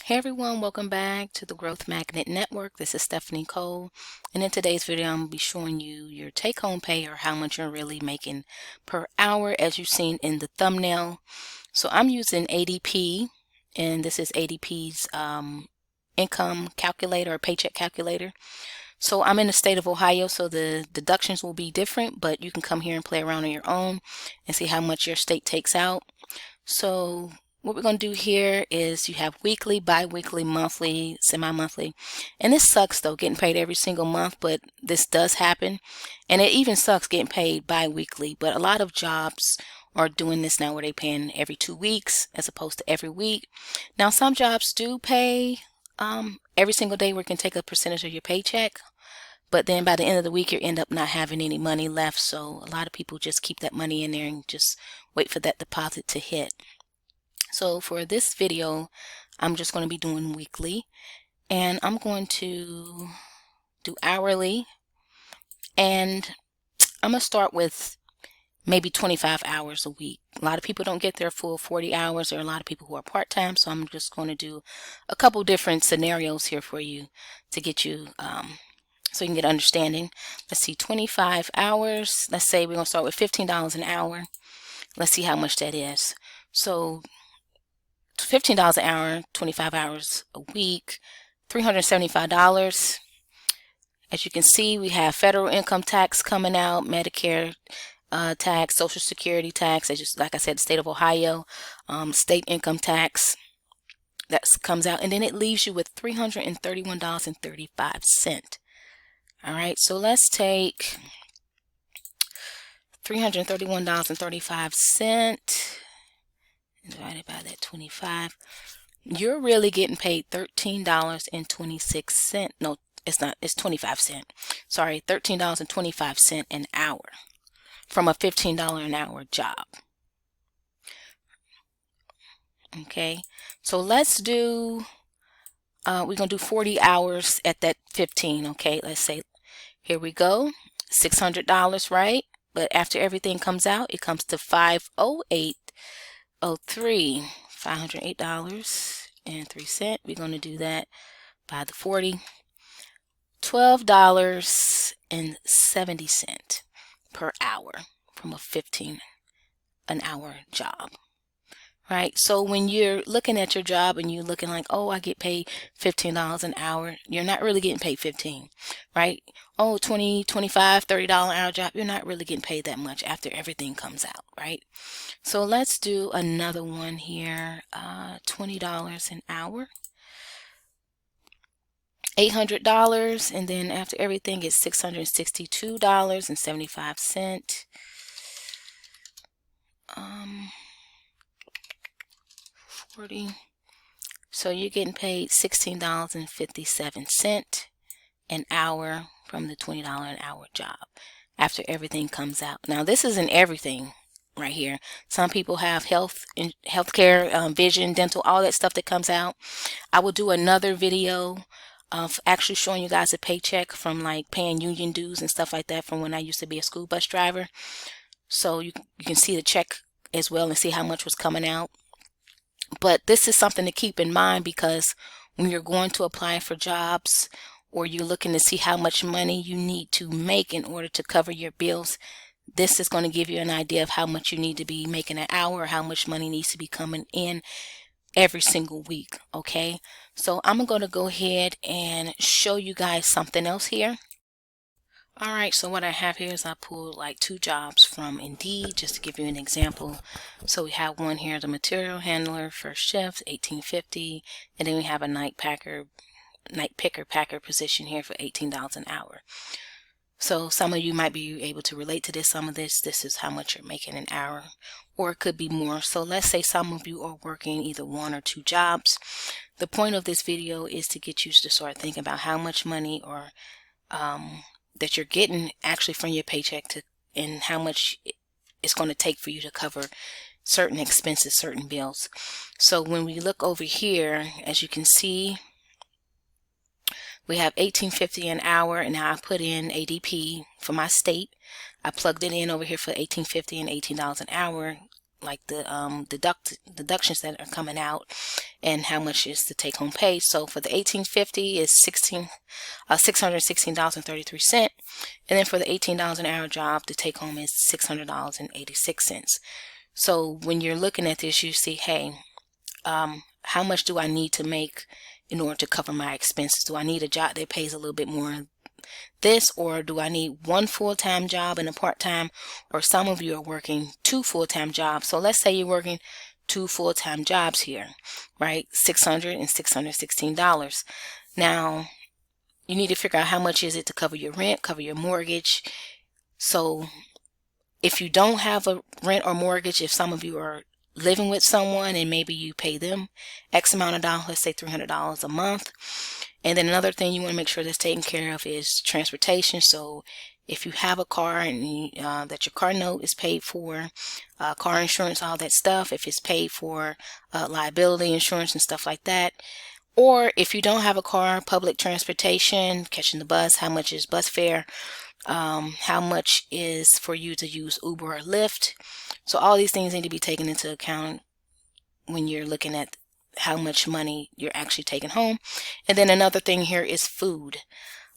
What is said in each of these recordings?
Hey everyone, welcome back to the Growth Magnet Network. This is Stephanie Cole, and in today's video I'm going to be showing you your take-home pay, or how much you're really making per hour, as you've seen in the thumbnail. So I'm using ADP, and this is ADP's income calculator or paycheck calculator. So I'm in the state of Ohio, so the deductions will be different, but you can come here and play around on your own and see how much your state takes out. So what we're going to do here is you have weekly, bi-weekly, monthly, semi-monthly. And this sucks though, getting paid every single month, but this does happen. And it even sucks getting paid bi-weekly, but a lot of jobs are doing this now where they paying every 2 weeks as opposed to every week. Now some jobs do pay every single day, where you can take a percentage of your paycheck. But then by the end of the week, you end up not having any money left. So a lot of people just keep that money in there and just wait for that deposit to hit. So for this video, I'm just going to be doing weekly, and I'm going to do hourly, and I'm going to start with maybe 25 hours a week. A lot of people don't get their full 40 hours. There are a lot of people who are part-time, so I'm just going to do a couple different scenarios here for you to get you so you can get understanding. Let's see, 25 hours. Let's say we're going to start with $15 an hour. Let's see how much that is. So $15 an hour, 25 hours a week, $375. As you can see, we have federal income tax coming out, Medicare tax, Social Security tax, just like I said, the state of Ohio, state income tax that comes out, and then it leaves you with $331.35. All right, so let's take $331.35 divided by that 25. You're really getting paid $13.26. No, it's not. It's 25 cents. Sorry, $13.25 an hour from a $15 an hour job. Okay, so let's do, we're going to do 40 hours at that 15. Okay, let's say, here we go, $600, right? But after everything comes out, it comes to $508.03, $508.03. We're going to do that by the 40, $12.70 per hour from a 15 an hour job. Right, so when you're looking at your job and you're looking like, oh, I get paid $15 an hour, you're not really getting paid 15, right? Oh, 20, 25, $30 an hour job, you're not really getting paid that much after everything comes out, right? So let's do another one here, $20 an hour, $800, and then after everything it's $662.75. 40. So you're getting paid $16.57 an hour from the $20 an hour job after everything comes out. Now this isn't everything right here. Some people have healthcare, vision, dental, all that stuff that comes out. I will do another video of actually showing you guys a paycheck from like paying union dues and stuff like that from when I used to be a school bus driver. So you can see the check as well and see how much was coming out. But this is something to keep in mind, because when you're going to apply for jobs, or you're looking to see how much money you need to make in order to cover your bills, this is going to give you an idea of how much you need to be making an hour, or how much money needs to be coming in every single week. Okay, so I'm going to go ahead and show you guys something else here. Alright, so what I have here is I pulled like 2 jobs from Indeed just to give you an example. So we have one here, the material handler, first shift, $18.50, and then we have a night picker packer position here for $18 an hour. So some of you might be able to relate to this. Some of this is how much you're making an hour, or it could be more. So let's say some of you are working either 1 or 2 jobs. The point of this video is to get you to start thinking about how much money or that you're getting actually from your paycheck and how much it's going to take for you to cover certain expenses, certain bills. So when we look over here, as you can see, we have $18.50 an hour, and now I put in ADP for my state. I plugged it in over here for $18.50 and $18 an hour. like the deductions that are coming out, and how much is the take-home pay. So for the 1850 is $616.33, and then for the $18 an hour job, the take-home is $600.86. So when you're looking at this, you see, hey, how much do I need to make in order to cover my expenses? Do I need a job that pays a little bit more this, or do I need one full-time job and a part-time? Or some of you are working two full-time jobs. So let's say you're working two full-time jobs here, right? $600 and $616. Now you need to figure out how much is it to cover your rent, cover your mortgage. So if you don't have a rent or mortgage, if some of you are living with someone and maybe you pay them X amount of dollars, let's say $300 a month. And then another thing you want to make sure that's taken care of is transportation. So if you have a car and that your car note is paid for, car insurance, all that stuff, if it's paid for, liability insurance and stuff like that. Or if you don't have a car, public transportation, catching the bus, how much is bus fare? How much is for you to use Uber or Lyft? So all these things need to be taken into account when you're looking at how much money you're actually taking home. And then another thing here is food.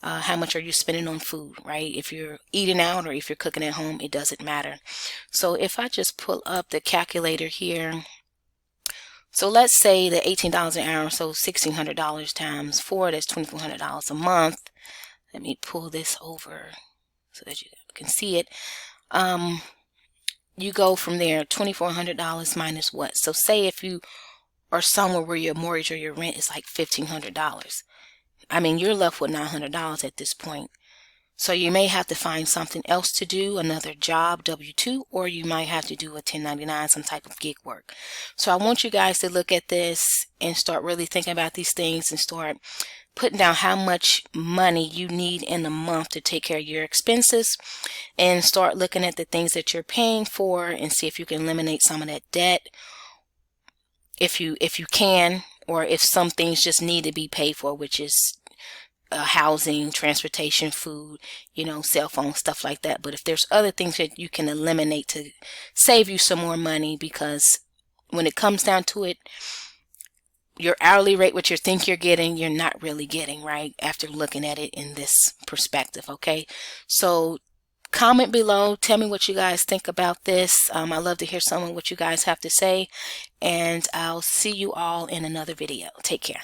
How much are you spending on food, right? If you're eating out or if you're cooking at home, it doesn't matter. So if I just pull up the calculator here, so let's say the $18 an hour, so $1,600 times 4, that's $2,400 a month. Let me pull this over so that you can see it. You go from there, $2,400 minus what? So say if you are somewhere where your mortgage or your rent is like $1,500. I mean, you're left with $900 at this point. So you may have to find something else to do, another job, W-2, or you might have to do a 1099, some type of gig work. So I want you guys to look at this and start really thinking about these things and start putting down how much money you need in a month to take care of your expenses, and start looking at the things that you're paying for and see if you can eliminate some of that debt if you can, or if some things just need to be paid for, which is housing, transportation, food, cell phone, stuff like that. But if there's other things that you can eliminate to save you some more money, because when it comes down to it, your hourly rate, what you think you're getting, you're not really getting, right? After looking at it in this perspective, okay? So comment below, tell me what you guys think about this. I love to hear some of what you guys have to say, and I'll see you all in another video. Take care.